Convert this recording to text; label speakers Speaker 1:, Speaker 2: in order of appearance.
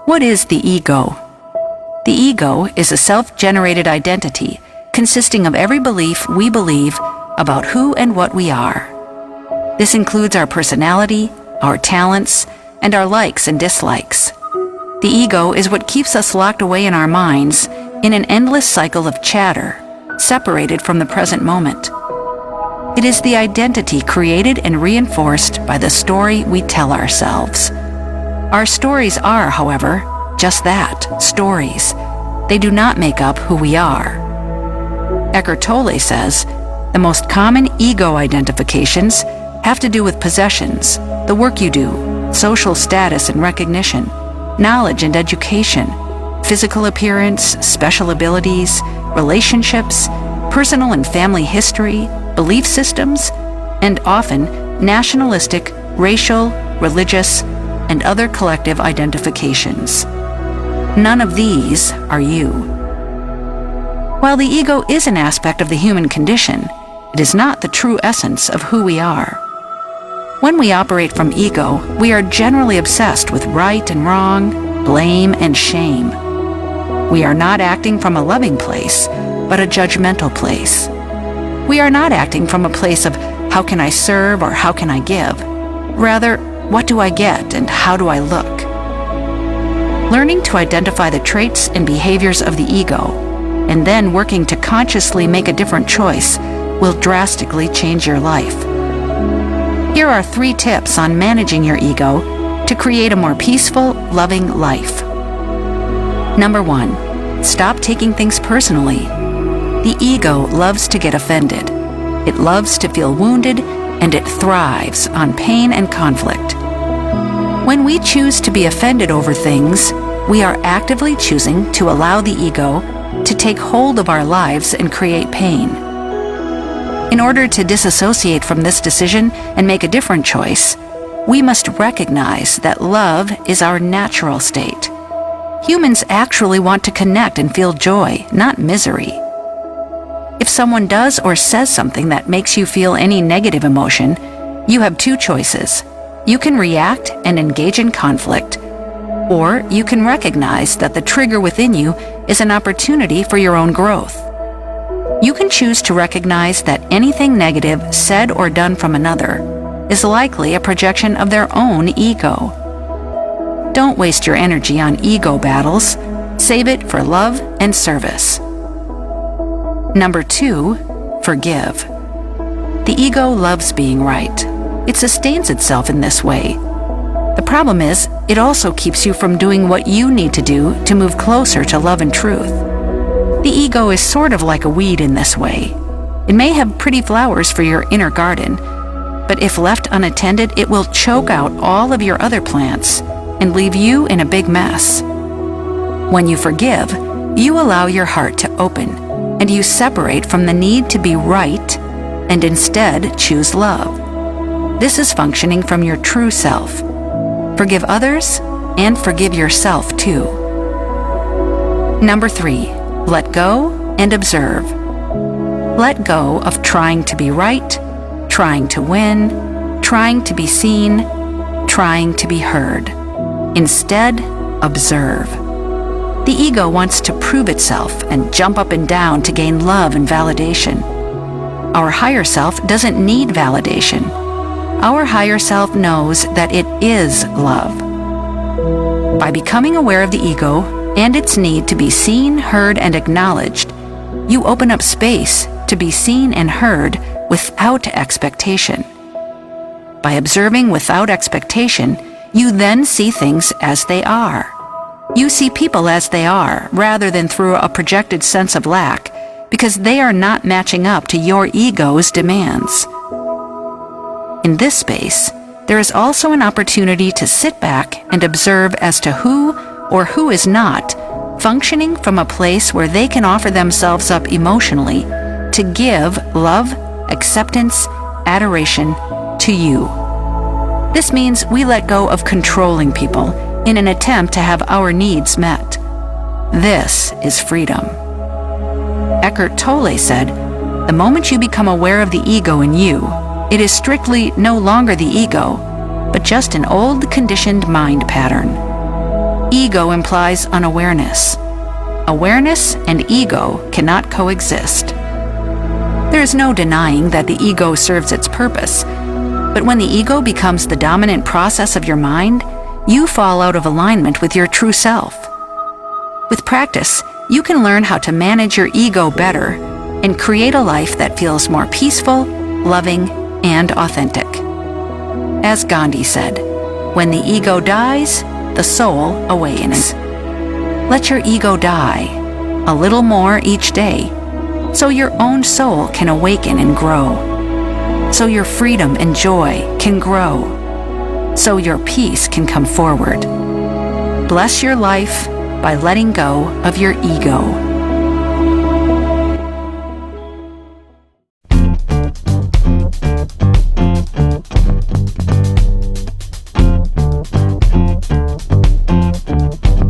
Speaker 1: What is the ego? The ego is a self-generated identity consisting of every belief we believe about who and what we are. This includes our personality, our talents, and our likes and dislikes. The ego is what keeps us locked away in our minds in an endless cycle of chatter, separated from the present moment. It is the identity created and reinforced by the story we tell ourselves. Our stories are, however, just that, stories. They do not make up who we are. Eckhart Tolle says, the most common ego identifications have to do with possessions, the work you do, social status and recognition, knowledge and education, physical appearance, special abilities, relationships, personal and family history, belief systems, and often nationalistic, racial, religious, and other collective identifications. None of these are you. While the ego is an aspect of the human condition, it is not the true essence of who we are. When we operate from ego, we are generally obsessed with right and wrong, blame and shame. We are not acting from a loving place, but a judgmental place. We are not acting from a place of how can I serve or how can I give. Rather, what do I get and how do I look? Learning to identify the traits and behaviors of the ego, and then working to consciously make a different choice, will drastically change your life. Here are 3 tips on managing your ego to create a more peaceful, loving life. Number 1, stop taking things personally. The ego loves to get offended. It loves to feel wounded, and it thrives on pain and conflict. When we choose to be offended over things, we are actively choosing to allow the ego to take hold of our lives and create pain. In order to disassociate from this decision and make a different choice, we must recognize that love is our natural state. Humans actually want to connect and feel joy, not misery. If someone does or says something that makes you feel any negative emotion, you have 2 choices. You can react and engage in conflict, or you can recognize that the trigger within you is an opportunity for your own growth. You can choose to recognize that anything negative said or done from another is likely a projection of their own ego. Don't waste your energy on ego battles. Save it for love and service. Number 2, forgive. The ego loves being right. It sustains itself in this way. The problem is, it also keeps you from doing what you need to do to move closer to love and truth. The ego is sort of like a weed in this way. It may have pretty flowers for your inner garden, but if left unattended, it will choke out all of your other plants and leave you in a big mess. When you forgive, you allow your heart to open, and you separate from the need to be right and instead choose love. This is functioning from your true self. Forgive others and forgive yourself too. Number 3, let go and observe. Let go of trying to be right, trying to win, trying to be seen, trying to be heard. Instead, observe. The ego wants to prove itself and jump up and down to gain love and validation. Our higher self doesn't need validation. Our higher self knows that it is love. By becoming aware of the ego and its need to be seen, heard, and acknowledged, you open up space to be seen and heard without expectation. By observing without expectation, you then see things as they are. You see people as they are, rather than through a projected sense of lack, because they are not matching up to your ego's demands. In this space, there is also an opportunity to sit back and observe as to who or who is not functioning from a place where they can offer themselves up emotionally to give love, acceptance, adoration to you. This means we let go of controlling people in an attempt to have our needs met. This is freedom. Eckhart Tolle said, "The moment you become aware of the ego in you, it is strictly no longer the ego, but just an old conditioned mind pattern. ego implies unawareness. Awareness and ego cannot coexist. There is no denying that the ego serves its purpose, but when the ego becomes the dominant process of your mind, you fall out of alignment with your true self. With practice, you can learn how to manage your ego better and create a life that feels more peaceful, loving, and authentic. As Gandhi said, "When the ego dies, the soul awakens." Let your ego die, a little more each day, so your own soul can awaken and grow, so your freedom and joy can grow, so your peace can come forward. Bless your life by letting go of your ego.